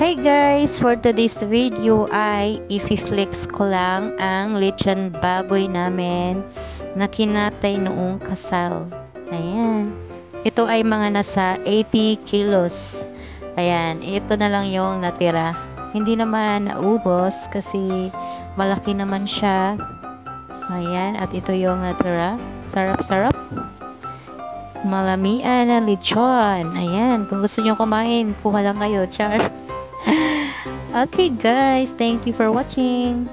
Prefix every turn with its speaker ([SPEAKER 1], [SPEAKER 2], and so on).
[SPEAKER 1] Hi guys! For today's video ay i-flex ko lang ang lechon baboy namin na kinatay noong kasal. Ayan. Ito ay mga nasa 80 kilos. Ayan. Ito na lang yung natira. Hindi naman naubos kasi malaki naman siya. Ayan. At ito yung natira. Sarap-sarap. Malamian na lechon. Ayan. Kung gusto nyo kumain, kuha lang kayo. Char. Okay guys, thank you for watching.